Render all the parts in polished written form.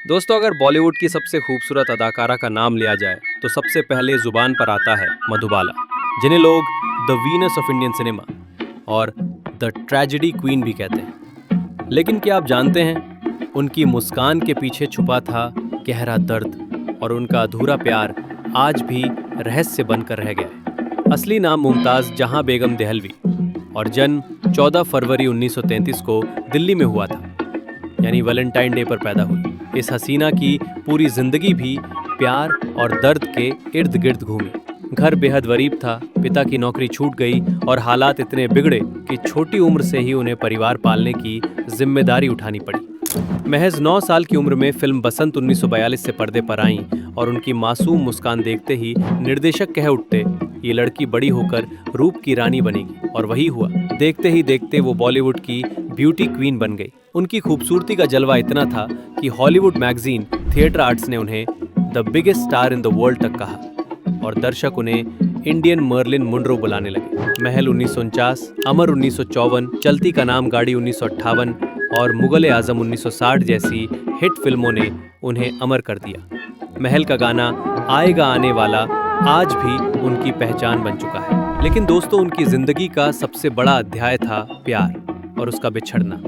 दोस्तों, अगर बॉलीवुड की सबसे खूबसूरत अदाकारा का नाम लिया जाए तो सबसे पहले जुबान पर आता है मधुबाला, जिन्हें लोग the Venus of Indian cinema और द ट्रेजेडी क्वीन भी कहते हैं। लेकिन क्या आप जानते हैं, उनकी मुस्कान के पीछे छुपा था गहरा दर्द और उनका अधूरा प्यार आज भी रहस्य बनकर रह गया है। असली नाम मुमताज़ जहां बेगम देहलवी और जन्म 14 फरवरी 1933 को दिल्ली में हुआ था, यानी वैलेंटाइन डे पर पैदा हुई। इस हसीना की पूरी जिंदगी भी प्यार और दर्द के इर्द गिर्द घूमी। घर बेहद गरीब था, पिता की नौकरी छूट गई और हालात इतने बिगड़े कि छोटी उम्र से ही उन्हें परिवार पालने की जिम्मेदारी उठानी पड़ी। महज 9 साल की उम्र में फिल्म बसंत 1942 से पर्दे पर आईं और उनकी मासूम मुस्कान देखते ही निर्देशक कह उठते, ये लड़की बड़ी होकर रूप की रानी बनेगी। और वही हुआ। देखते ही देखते वो बॉलीवुड की ब्यूटी क्वीन बन गई। उनकी खूबसूरती का जलवा इतना था कि हॉलीवुड मैगजीन थिएटर आर्ट्स ने उन्हें the biggest star in the world तक कहा और दर्शक उन्हें इंडियन मर्लिन मुनरो बुलाने लगे। महल 1949, अमर 1954, चलती का नाम गाड़ी 1958 और मुगल आजम 1960 जैसी हिट फिल्मों ने उन्हें अमर कर दिया। महल का गाना आएगा आने वाला आज भी उनकी पहचान बन चुका है। लेकिन दोस्तों, उनकी जिंदगी का सबसे बड़ा अध्याय था प्यार और उसका बिछड़ना।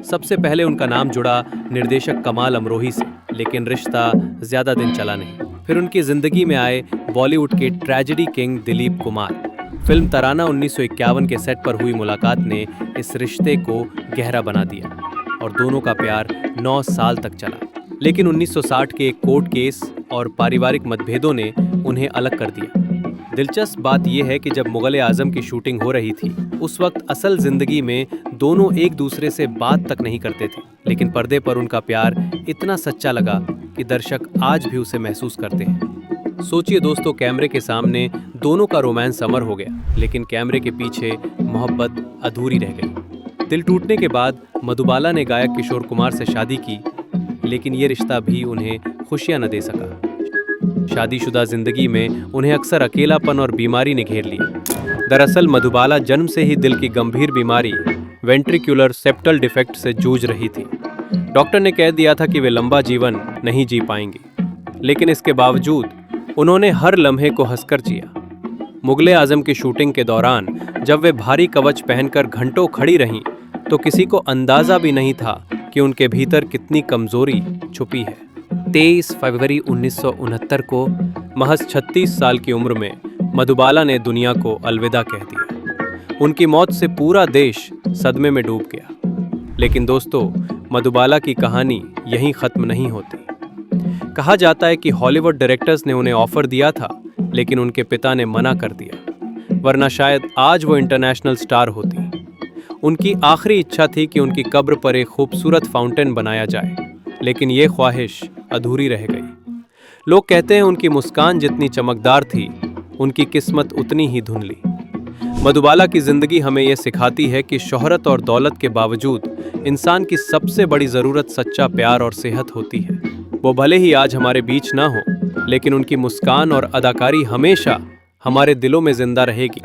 सबसे पहले उनका नाम जुड़ा निर्देशक कमाल अमरोही से, लेकिन रिश्ता ज्यादा दिन चला नहीं। फिर उनकी जिंदगी में आए बॉलीवुड के tragedy king Dilip Kumar. Film Tarana 1951 के सेट पर हुई मुलाकात ने इस रिश्ते को गहरा बना दिया और दोनों का प्यार 9 साल तक चला। लेकिन 1960 के एक कोर्ट केस और पारिवारिक मतभेदों ने उन्हें अलग कर दिया। दिलचस्प बात यह है कि जब मुगल आजम की शूटिंग हो रही थी, उस वक्त असल जिंदगी में दोनों एक दूसरे से बात तक नहीं करते थे, लेकिन पर्दे पर उनका प्यार इतना सच्चा लगा कि दर्शक आज भी उसे महसूस करते हैं। सोचिए दोस्तों, कैमरे के सामने दोनों का रोमांस अमर हो गया, लेकिन कैमरे के पीछे मोहब्बत अधूरी रह गई। दिल टूटने के बाद मधुबाला ने गायक किशोर कुमार से शादी की, लेकिन ये रिश्ता भी उन्हें खुशियां न दे सका। शादीशुदा जिंदगी में उन्हें अक्सर अकेलापन और बीमारी ने घेर लिया। दरअसल मधुबाला जन्म से ही दिल की गंभीर बीमारी वेंट्रिकुलर सेप्टल डिफेक्ट से जूझ रही थी। डॉक्टर ने कह दिया था कि वे लंबा जीवन नहीं जी पाएंगी, लेकिन इसके बावजूद उन्होंने हर लम्हे को हंसकर जिया। मुगले आजम की शूटिंग के दौरान जब वे भारी कवच पहनकर घंटों खड़ी रहीं, तो किसी को अंदाजा भी नहीं था कि उनके भीतर कितनी कमजोरी छुपी है। 23 फरवरी 1969 को महज 36 साल की उम्र में मधुबाला ने दुनिया को अलविदा कह दिया। उनकी मौत से पूरा देश सदमे में डूब गया। लेकिन दोस्तों, मधुबाला की कहानी यहीं खत्म नहीं होती। कहा जाता है कि हॉलीवुड डायरेक्टर्स ने उन्हें ऑफर दिया था, लेकिन उनके पिता ने मना कर दिया, वरना शायद आज वो इंटरनेशनल स्टार होती। उनकी आखिरी इच्छा थी कि उनकी कब्र पर एक खूबसूरत फाउंटेन बनाया जाए, लेकिन ये ख्वाहिश अधूरी रह गई। लोग कहते हैं उनकी मुस्कान जितनी चमकदार थी, उनकी किस्मत उतनी ही धुंधली। मधुबाला की जिंदगी हमें यह सिखाती है कि शोहरत और दौलत के बावजूद इंसान की सबसे बड़ी जरूरत सच्चा प्यार और सेहत होती है। वो भले ही आज हमारे बीच ना हो, लेकिन उनकी मुस्कान और अदाकारी हमेशा हमारे दिलों में जिंदा रहेगी।